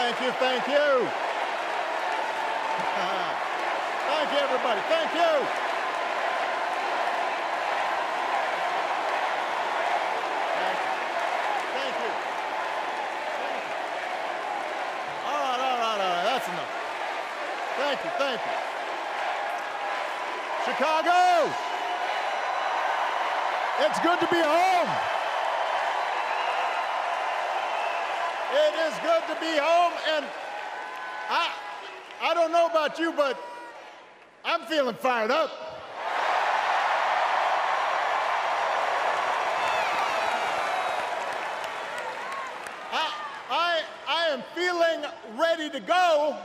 Thank you, thank you. Thank you, everybody. Thank you. Thank you. All right. That's enough. Thank you. Chicago, it's good to be home. It is good to be home, and I don't know about you, but I'm feeling fired up. I am feeling ready to go.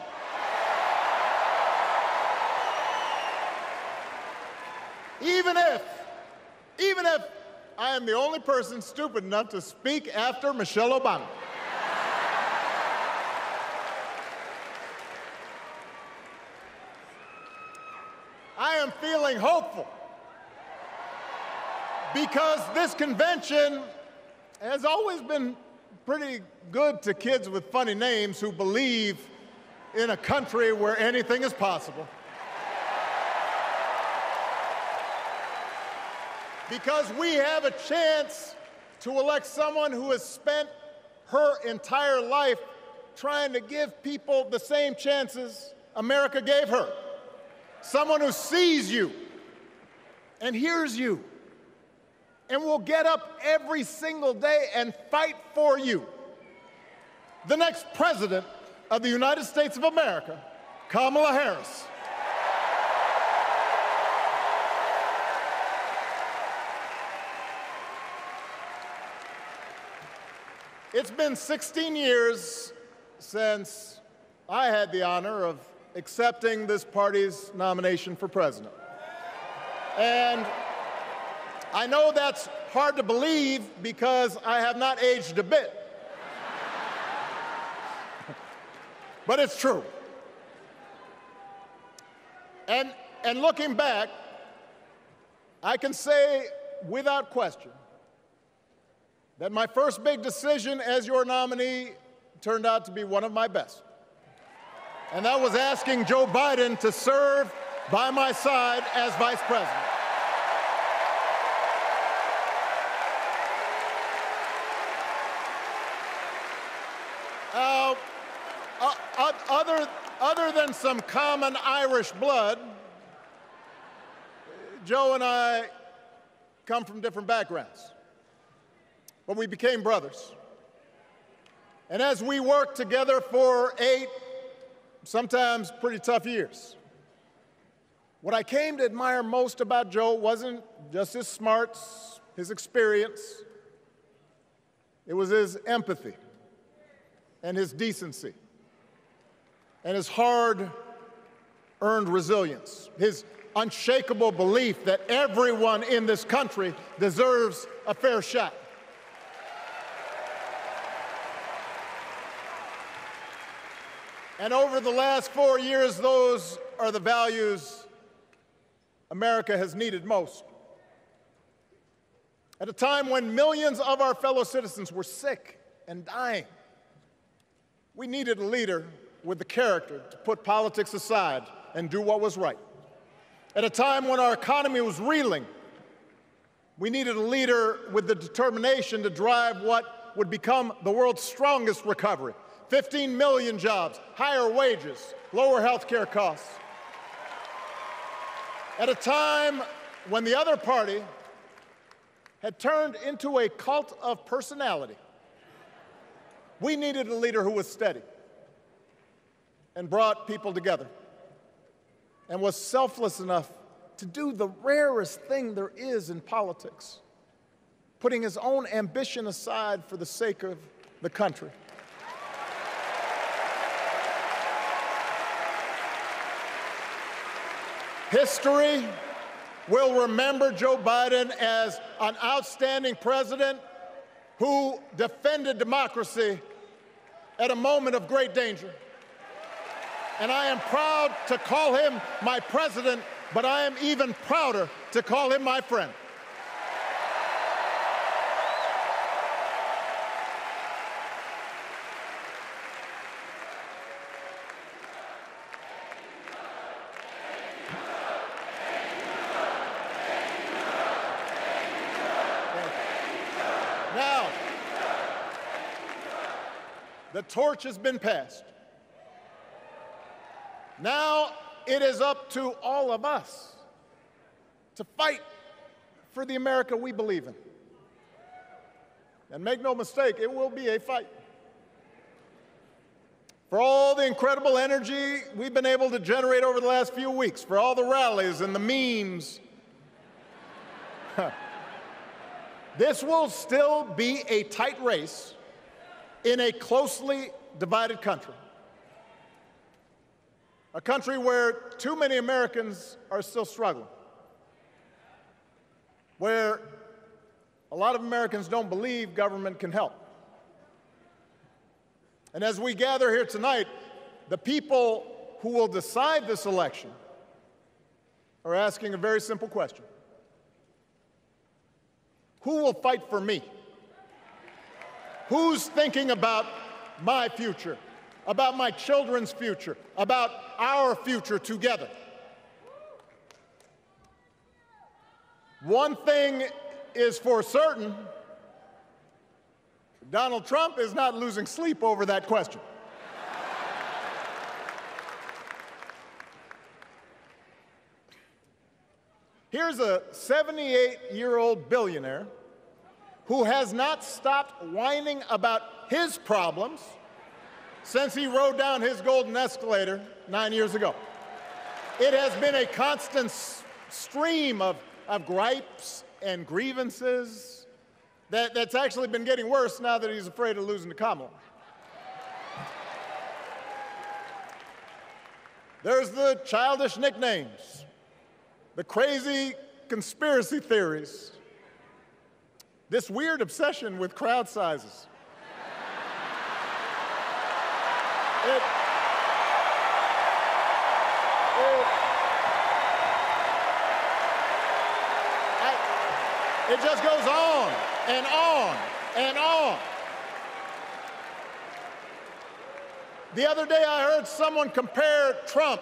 Even if I am the only person stupid enough to speak after Michelle Obama. I am feeling hopeful because this convention has always been pretty good to kids with funny names who believe in a country where anything is possible. Because we have a chance to elect someone who has spent her entire life trying to give people the same chances America gave her. Someone who sees you and hears you and will get up every single day and fight for you. The next president of the United States of America, Kamala Harris. It's been 16 years since I had the honor of accepting this party's nomination for president. And I know that's hard to believe because I have not aged a bit. But it's true. And looking back, I can say without question that my first big decision as your nominee turned out to be one of my best. And that was asking Joe Biden to serve by my side as vice president. Other than some common Irish blood, Joe and I come from different backgrounds, but we became brothers. And as we worked together for 8, sometimes pretty tough years, what I came to admire most about Joe wasn't just his smarts, his experience. It was his empathy and his decency and his hard-earned resilience, his unshakable belief that everyone in this country deserves a fair shot. And over the last 4 years, those are the values America has needed most. At a time when millions of our fellow citizens were sick and dying, we needed a leader with the character to put politics aside and do what was right. At a time when our economy was reeling, we needed a leader with the determination to drive what would become the world's strongest recovery. 15 million jobs, higher wages, lower health care costs. At a time when the other party had turned into a cult of personality, we needed a leader who was steady and brought people together and was selfless enough to do the rarest thing there is in politics, putting his own ambition aside for the sake of the country. History will remember Joe Biden as an outstanding president who defended democracy at a moment of great danger. And I am proud to call him my president, but I am even prouder to call him my friend. The torch has been passed. Now it is up to all of us to fight for the America we believe in. And make no mistake, it will be a fight. For all the incredible energy we've been able to generate over the last few weeks, for all the rallies and the memes, this will still be a tight race in a closely divided country. A country where too many Americans are still struggling, where a lot of Americans don't believe government can help. And as we gather here tonight, the people who will decide this election are asking a very simple question. Who will fight for me? Who's thinking about my future, about my children's future, about our future together? One thing is for certain, Donald Trump is not losing sleep over that question. Here's a 78-year-old billionaire who has not stopped whining about his problems since he rode down his golden escalator 9 years ago. It has been a constant stream of gripes and grievances that's actually been getting worse now that he's afraid of losing to Kamala. There's the childish nicknames, the crazy conspiracy theories, this weird obsession with crowd sizes. It just goes on and on and on. The other day I heard someone compare Trump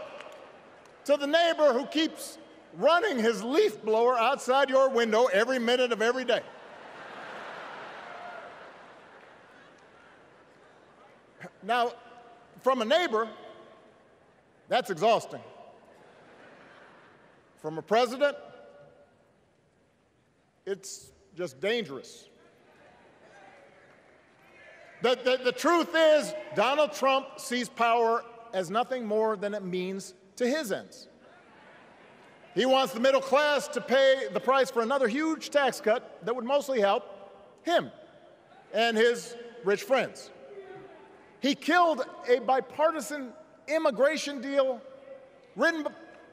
to the neighbor who keeps running his leaf blower outside your window every minute of every day. Now, from a neighbor, that's exhausting. From a president, it's just dangerous. The truth is, Donald Trump sees power as nothing more than it means to his ends. He wants the middle class to pay the price for another huge tax cut that would mostly help him and his rich friends. He killed a bipartisan immigration deal written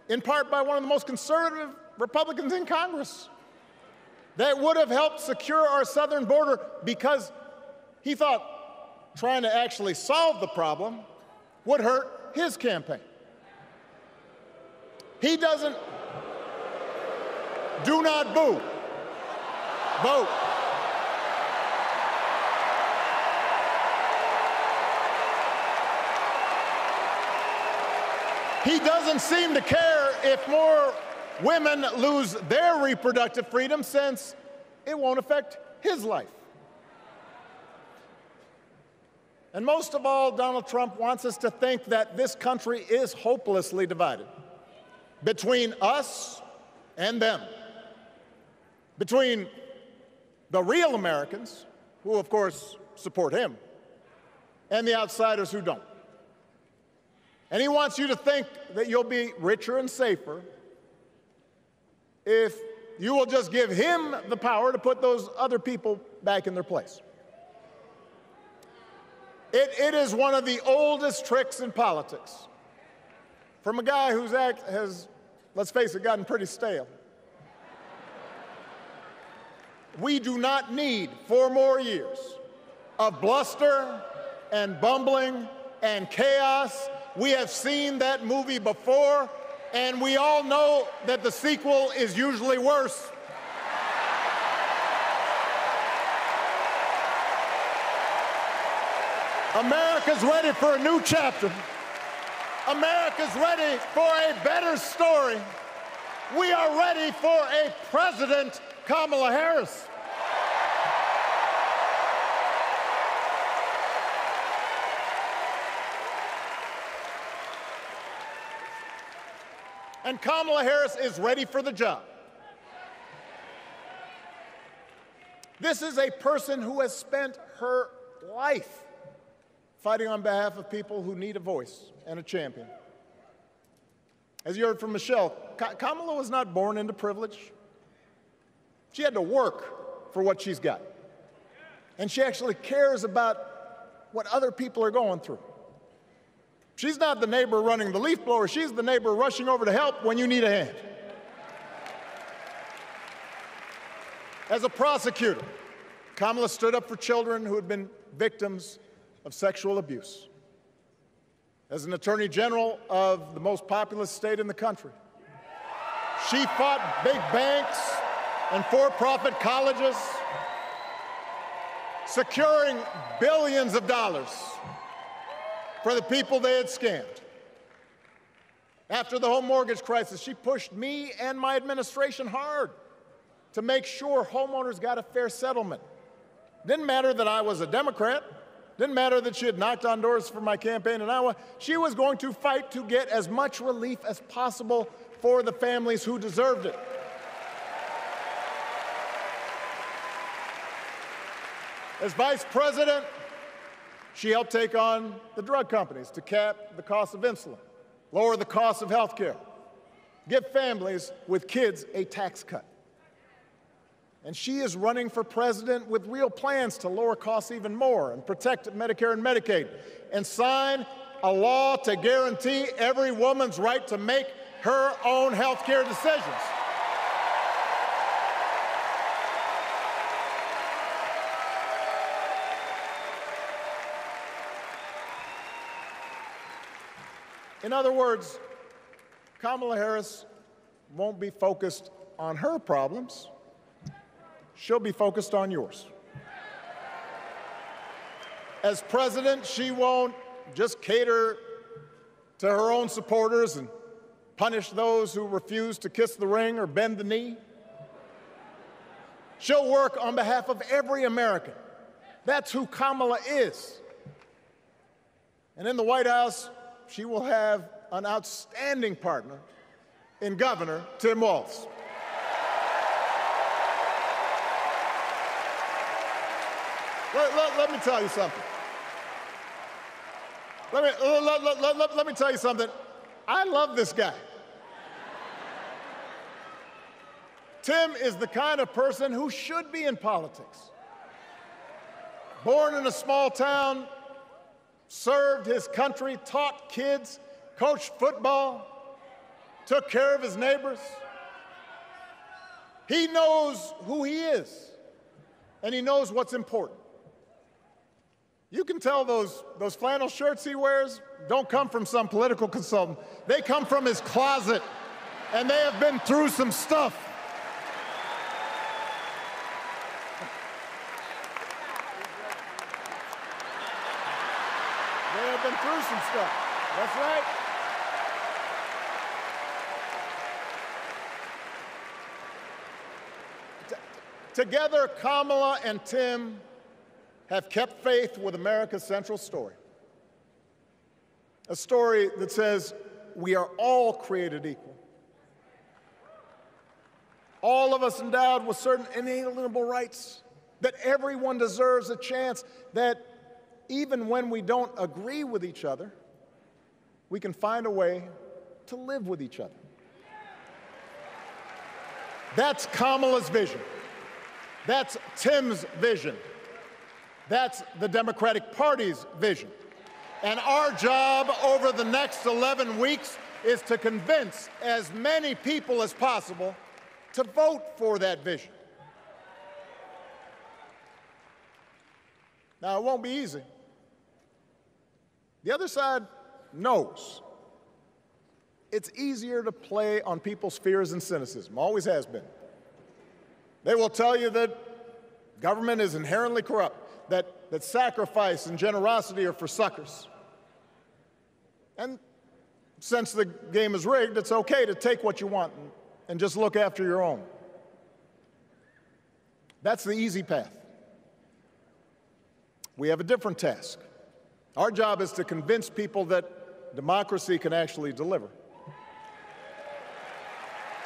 in part by one of the most conservative Republicans in Congress that would have helped secure our southern border because he thought trying to actually solve the problem would hurt his campaign. He doesn't. Do not boo. Vote. He doesn't seem to care if more women lose their reproductive freedom since it won't affect his life. And most of all, Donald Trump wants us to think that this country is hopelessly divided between us and them, between the real Americans, who of course support him, and the outsiders who don't. And he wants you to think that you'll be richer and safer if you will just give him the power to put those other people back in their place. It is one of the oldest tricks in politics from a guy whose act has, let's face it, gotten pretty stale. We do not need 4 more years of bluster and bumbling and chaos. We have seen that movie before, and we all know that the sequel is usually worse. America's ready for a new chapter. America's ready for a better story. We are ready for a President Kamala Harris. And Kamala Harris is ready for the job. This is a person who has spent her life fighting on behalf of people who need a voice and a champion. As you heard from Michelle, Kamala was not born into privilege. She had to work for what she's got. And she actually cares about what other people are going through. She's not the neighbor running the leaf blower. She's the neighbor rushing over to help when you need a hand. As a prosecutor, Kamala stood up for children who had been victims of sexual abuse. As an attorney general of the most populous state in the country, she fought big banks and for-profit colleges, securing billions of dollars for the people they had scammed. After the home mortgage crisis, she pushed me and my administration hard to make sure homeowners got a fair settlement. Didn't matter that I was a Democrat. Didn't matter that she had knocked on doors for my campaign in Iowa. She was going to fight to get as much relief as possible for the families who deserved it. As vice president, she helped take on the drug companies to cap the cost of insulin, lower the cost of health care, give families with kids a tax cut. And she is running for president with real plans to lower costs even more and protect Medicare and Medicaid and sign a law to guarantee every woman's right to make her own health care decisions. In other words, Kamala Harris won't be focused on her problems. She'll be focused on yours. As president, she won't just cater to her own supporters and punish those who refuse to kiss the ring or bend the knee. She'll work on behalf of every American. That's who Kamala is. And in the White House, she will have an outstanding partner in Governor Tim Walz. Let me tell you something. Let me tell you something. I love this guy. Tim is the kind of person who should be in politics. Born in a small town, served his country, taught kids, coached football, took care of his neighbors. He knows who he is, and he knows what's important. You can tell those flannel shirts he wears don't come from some political consultant. They come from his closet, and they have been through some stuff. They have been through some stuff. That's right. Together, Kamala and Tim have kept faith with America's central story. A story that says we are all created equal. All of us endowed with certain inalienable rights, that everyone deserves a chance, that even when we don't agree with each other, we can find a way to live with each other. That's Kamala's vision. That's Tim's vision. That's the Democratic Party's vision. And our job over the next 11 weeks is to convince as many people as possible to vote for that vision. Now, it won't be easy. The other side knows it's easier to play on people's fears and cynicism, always has been. They will tell you that government is inherently corrupt, that sacrifice and generosity are for suckers. And since the game is rigged, it's okay to take what you want and just look after your own. That's the easy path. We have a different task. Our job is to convince people that democracy can actually deliver.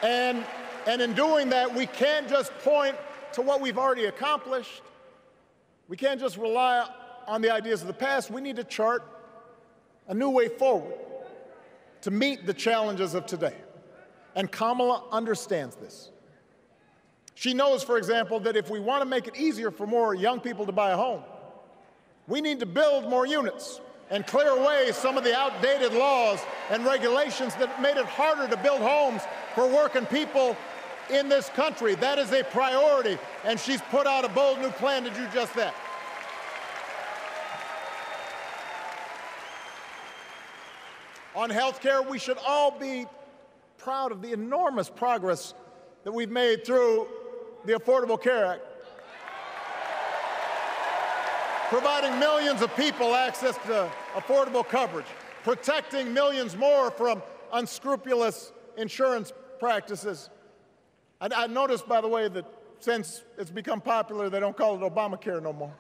And in doing that, we can't just point to what we've already accomplished. We can't just rely on the ideas of the past. We need to chart a new way forward to meet the challenges of today. And Kamala understands this. She knows, for example, that if we want to make it easier for more young people to buy a home, we need to build more units and clear away some of the outdated laws and regulations that made it harder to build homes for working people in this country. That is a priority, and she's put out a bold new plan to do just that. On health care, we should all be proud of the enormous progress that we've made through the Affordable Care Act, providing millions of people access to affordable coverage, protecting millions more from unscrupulous insurance practices. I noticed, by the way, that since it's become popular, they don't call it Obamacare no more.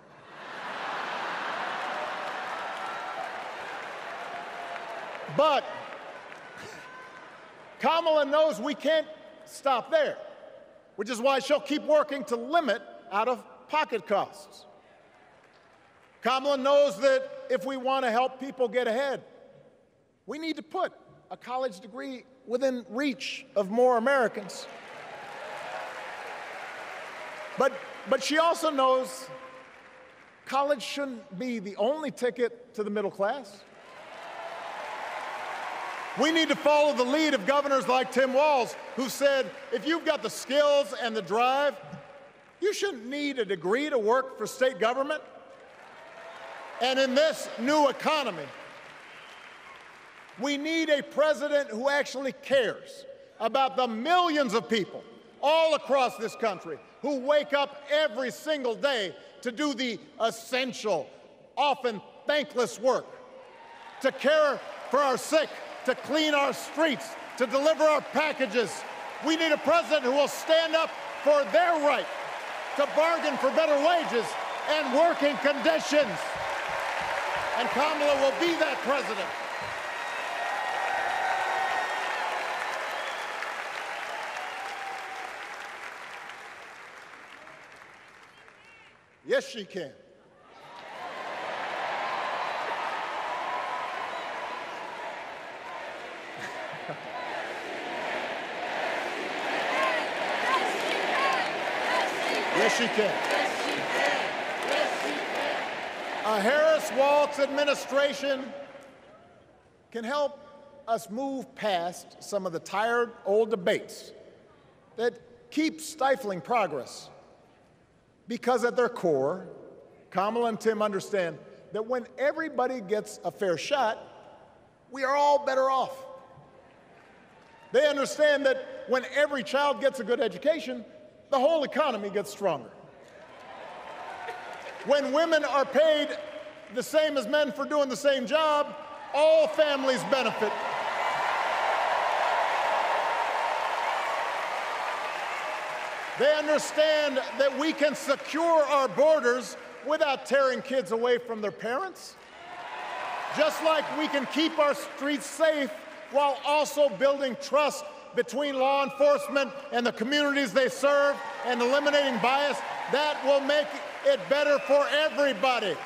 But Kamala knows we can't stop there, which is why she'll keep working to limit out-of-pocket costs. Kamala knows that if we want to help people get ahead, we need to put a college degree within reach of more Americans. But she also knows college shouldn't be the only ticket to the middle class. We need to follow the lead of governors like Tim Walz, who said, if you've got the skills and the drive, you shouldn't need a degree to work for state government. And in this new economy, we need a president who actually cares about the millions of people all across this country who wake up every single day to do the essential, often thankless work, to care for our sick, to clean our streets, to deliver our packages. We need a president who will stand up for their right to bargain for better wages and working conditions. And Kamala will be that president. Yes, she can. Yes, she can. A Harris-Walz administration can help us move past some of the tired old debates that keep stifling progress. Because at their core, Kamala and Tim understand that when everybody gets a fair shot, we are all better off. They understand that when every child gets a good education, the whole economy gets stronger. When women are paid the same as men for doing the same job, all families benefit. They understand that we can secure our borders without tearing kids away from their parents, just like we can keep our streets safe while also building trust between law enforcement and the communities they serve and eliminating bias. That will make it better for everybody.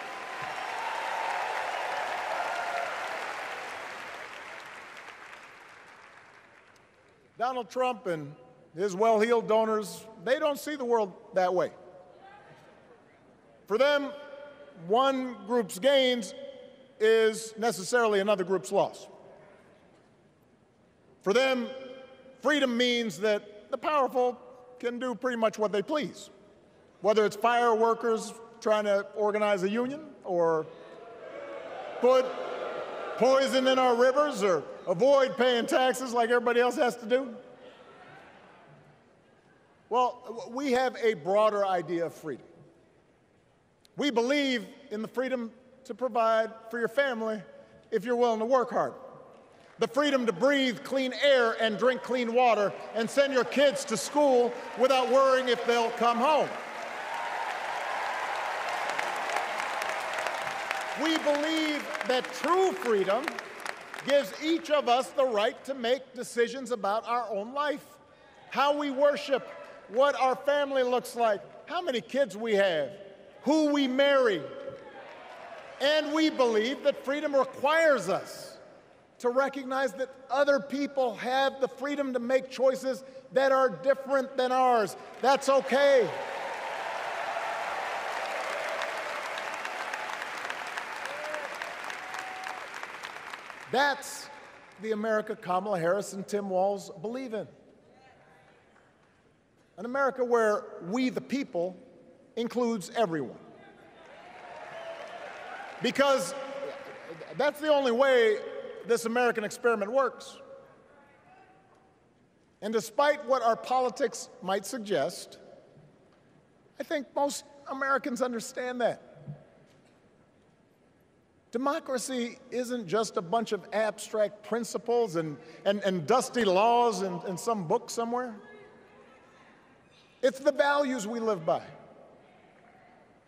Donald Trump and his well-heeled donors, they don't see the world that way. For them, one group's gains is necessarily another group's loss. For them, freedom means that the powerful can do pretty much what they please, whether it's fire workers trying to organize a union or put poison in our rivers or avoid paying taxes like everybody else has to do. Well, we have a broader idea of freedom. We believe in the freedom to provide for your family if you're willing to work hard. The freedom to breathe clean air and drink clean water and send your kids to school without worrying if they'll come home. We believe that true freedom gives each of us the right to make decisions about our own life how we worship, what our family looks like, how many kids we have, who we marry. And we believe that freedom requires us to recognize that other people have the freedom to make choices that are different than ours. That's okay. That's the America Kamala Harris and Tim Walz believe in. An America where we, the people, includes everyone. Because that's the only way this American experiment works. And despite what our politics might suggest, I think most Americans understand that. Democracy isn't just a bunch of abstract principles and dusty laws in some book somewhere. It's the values we live by.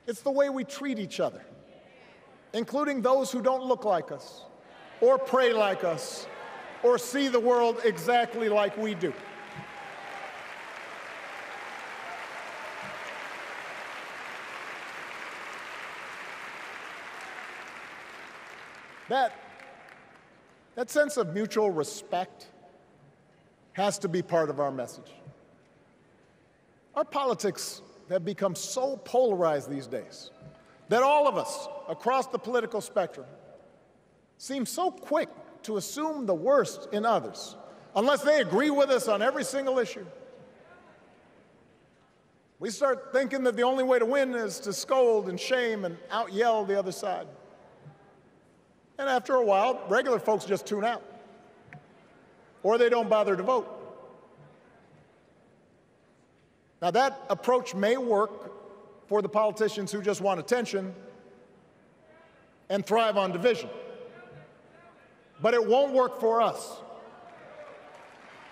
It's the way we treat each other, including those who don't look like us, or pray like us, or see the world exactly like we do. That sense of mutual respect has to be part of our message. Our politics have become so polarized these days that all of us across the political spectrum seem so quick to assume the worst in others, unless they agree with us on every single issue. We start thinking that the only way to win is to scold and shame and out-yell the other side. And after a while, regular folks just tune out, or they don't bother to vote. Now, that approach may work for the politicians who just want attention and thrive on division, but it won't work for us.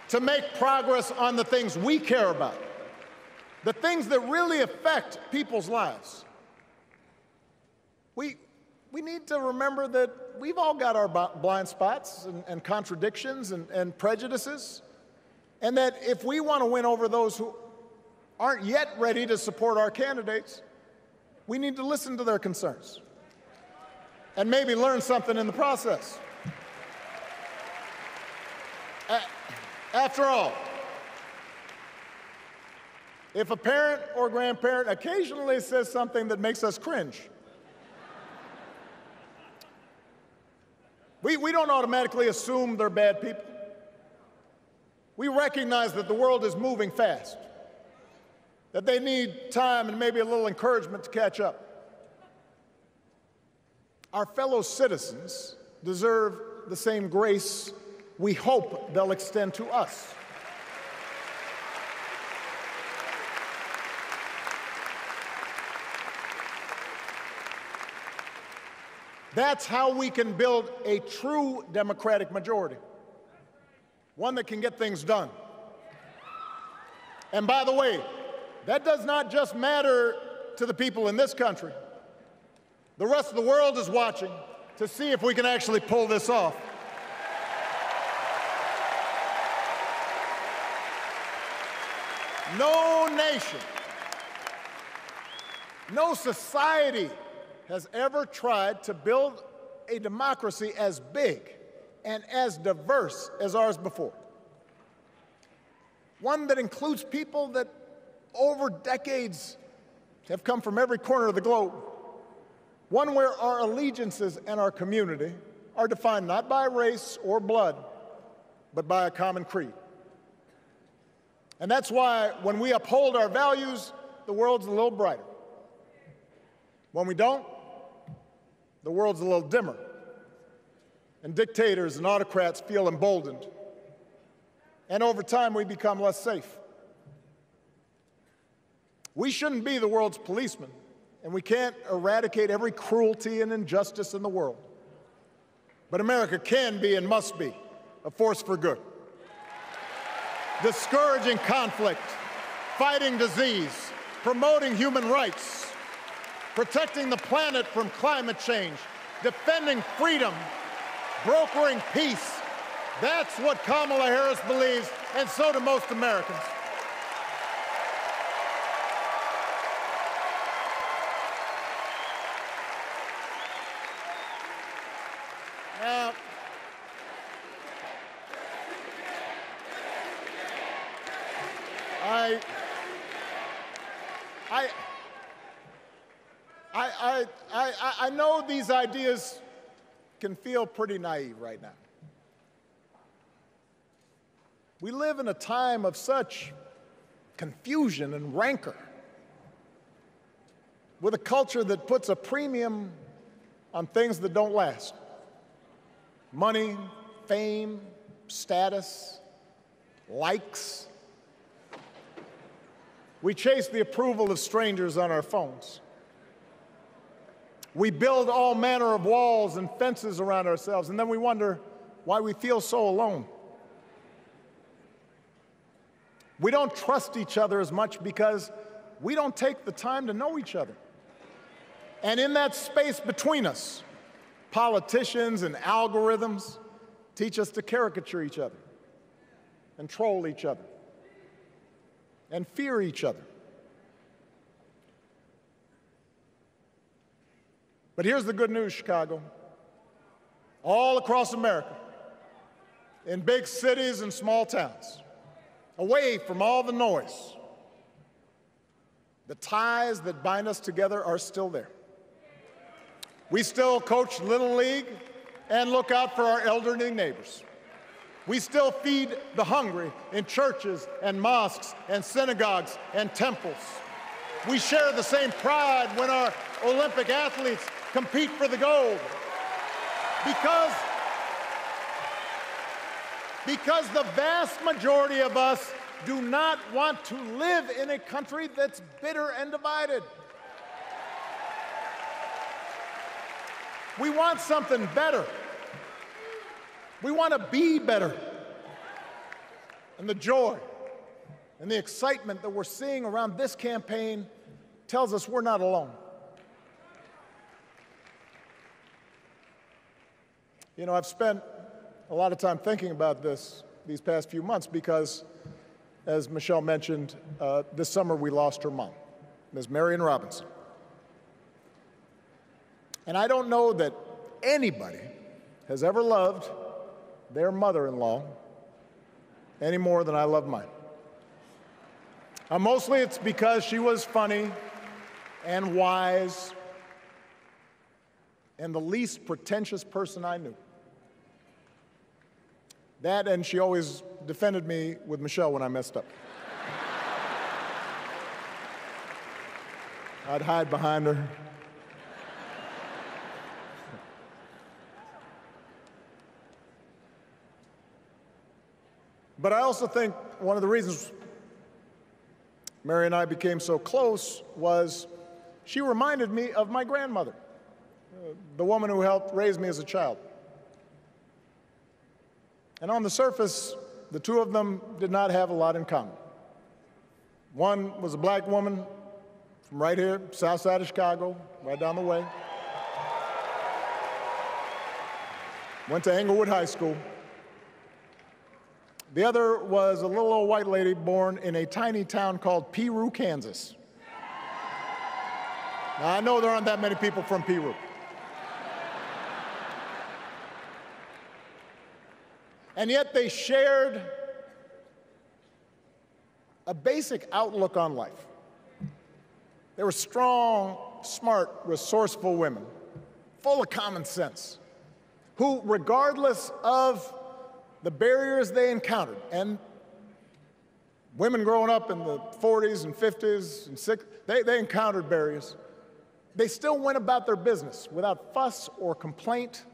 To make progress on the things we care about, the things that really affect people's lives, we need to remember that we've all got our blind spots and contradictions and prejudices, and that if we want to win over those who aren't yet ready to support our candidates, we need to listen to their concerns and maybe learn something in the process. After all, if a parent or grandparent occasionally says something that makes us cringe, we don't automatically assume they're bad people. We recognize that the world is moving fast, that they need time and maybe a little encouragement to catch up. Our fellow citizens deserve the same grace we hope they'll extend to us. That's how we can build a true democratic majority, one that can get things done. And by the way, that does not just matter to the people in this country. The rest of the world is watching to see if we can actually pull this off. No nation, no society has ever tried to build a democracy as big and as diverse as ours before. One that includes people that over decades have come from every corner of the globe. One where our allegiances and our community are defined not by race or blood, but by a common creed. And that's why when we uphold our values, the world's a little brighter. When we don't, the world's a little dimmer, and dictators and autocrats feel emboldened. And over time, we become less safe. We shouldn't be the world's policemen, and we can't eradicate every cruelty and injustice in the world. But America can be and must be a force for good, discouraging conflict, fighting disease, promoting human rights, protecting the planet from climate change, defending freedom, brokering peace. That's what Kamala Harris believes, and so do most Americans. Now, I know these ideas can feel pretty naive right now. We live in a time of such confusion and rancor, with a culture that puts a premium on things that don't last. Money, fame, status, likes. We chase the approval of strangers on our phones. We build all manner of walls and fences around ourselves, and then we wonder why we feel so alone. We don't trust each other as much because we don't take the time to know each other. And in that space between us, politicians and algorithms teach us to caricature each other and troll each other and fear each other. But here's the good news, Chicago. All across America, in big cities and small towns, away from all the noise, the ties that bind us together are still there. We still coach Little League and look out for our elderly neighbors. We still feed the hungry in churches and mosques and synagogues and temples. We share the same pride when our Olympic athletes compete for the gold. Because the vast majority of us do not want to live in a country that's bitter and divided. We want something better. We want to be better. And the joy and the excitement that we're seeing around this campaign tells us we're not alone. You know, I've spent a lot of time thinking about these past few months because, as Michelle mentioned, this summer we lost her mom, Ms. Marion Robinson. And I don't know that anybody has ever loved their mother-in-law any more than I love mine. Mostly it's because she was funny and wise and the least pretentious person I knew. That, and she always defended me with Michelle when I messed up. I'd hide behind her. But I also think one of the reasons Mary and I became so close was she reminded me of my grandmother, the woman who helped raise me as a child. And on the surface, the two of them did not have a lot in common. One was a black woman from right here, south side of Chicago, right down the way. Went to Englewood High School. The other was a little old white lady born in a tiny town called Peru, Kansas. Now, I know there aren't that many people from Peru. And yet they shared a basic outlook on life. They were strong, smart, resourceful women, full of common sense, who, regardless of the barriers they encountered, and women growing up in the 40s and 50s and 60s, they encountered barriers. They still went about their business without fuss or complaint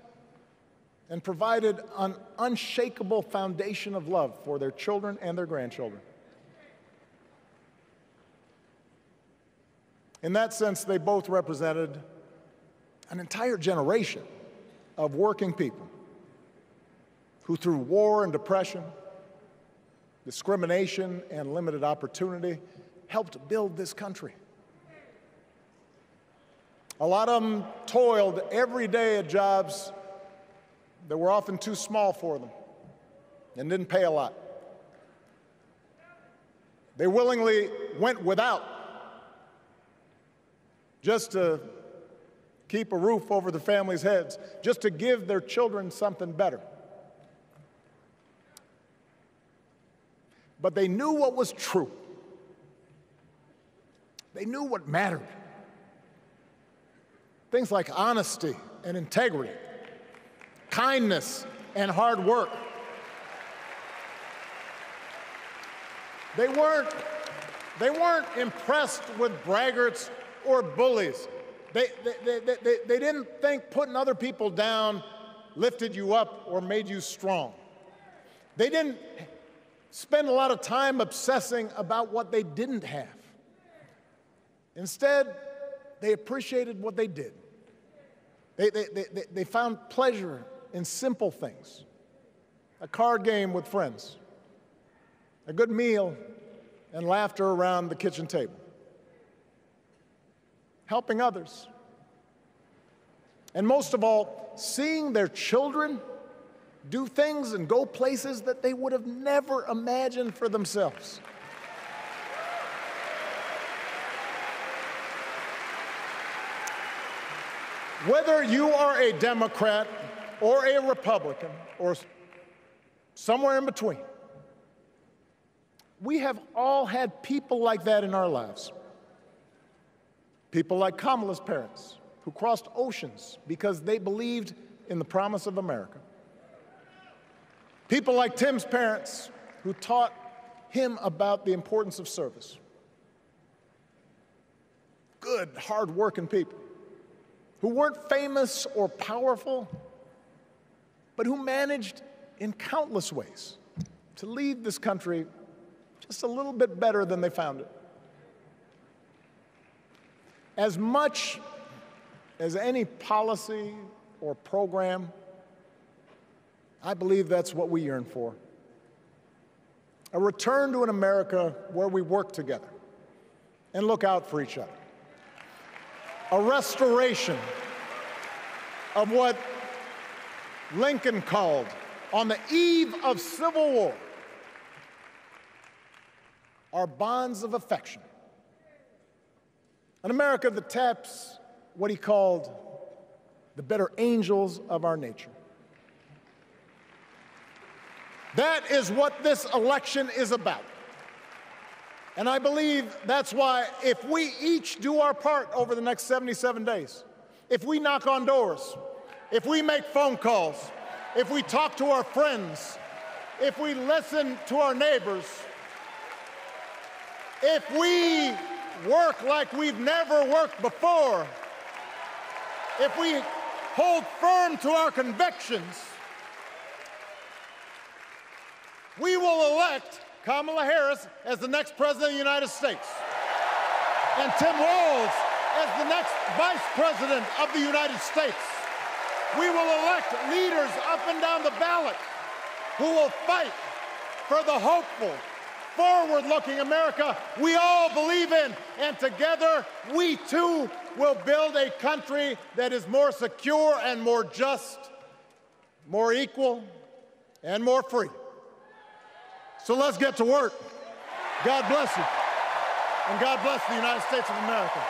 and provided an unshakable foundation of love for their children and their grandchildren. In that sense, they both represented an entire generation of working people who, through war and depression, discrimination and limited opportunity, helped build this country. A lot of them toiled every day at jobs that were often too small for them and didn't pay a lot. They willingly went without just to keep a roof over their families' heads, just to give their children something better. But they knew what was true. They knew what mattered. Things like honesty and integrity, kindness and hard work. They weren't impressed with braggarts or bullies. They didn't think putting other people down lifted you up or made you strong. They didn't spend a lot of time obsessing about what they didn't have. Instead, they appreciated what they did. They found pleasure in simple things. A card game with friends, a good meal, and laughter around the kitchen table. Helping others. And most of all, seeing their children do things and go places that they would have never imagined for themselves. Whether you are a Democrat or a Republican or somewhere in between, we have all had people like that in our lives. People like Kamala's parents, who crossed oceans because they believed in the promise of America. People like Tim's parents, who taught him about the importance of service. Good, hard-working people who weren't famous or powerful, but who managed in countless ways to leave this country just a little bit better than they found it. As much as any policy or program, I believe that's what we yearn for. A return to an America where we work together and look out for each other. A restoration of what Lincoln called, on the eve of Civil War, our bonds of affection. An America that taps what he called the better angels of our nature. That is what this election is about. And I believe that's why if we each do our part over the next 77 days, if we knock on doors, if we make phone calls, if we talk to our friends, if we listen to our neighbors, if we work like we've never worked before, if we hold firm to our convictions, we will elect Kamala Harris as the next President of the United States, and Tim Walz as the next Vice President of the United States. We will elect leaders up and down the ballot who will fight for the hopeful, forward-looking America we all believe in, and together we too will build a country that is more secure and more just, more equal, and more free. So let's get to work. God bless you, and God bless the United States of America.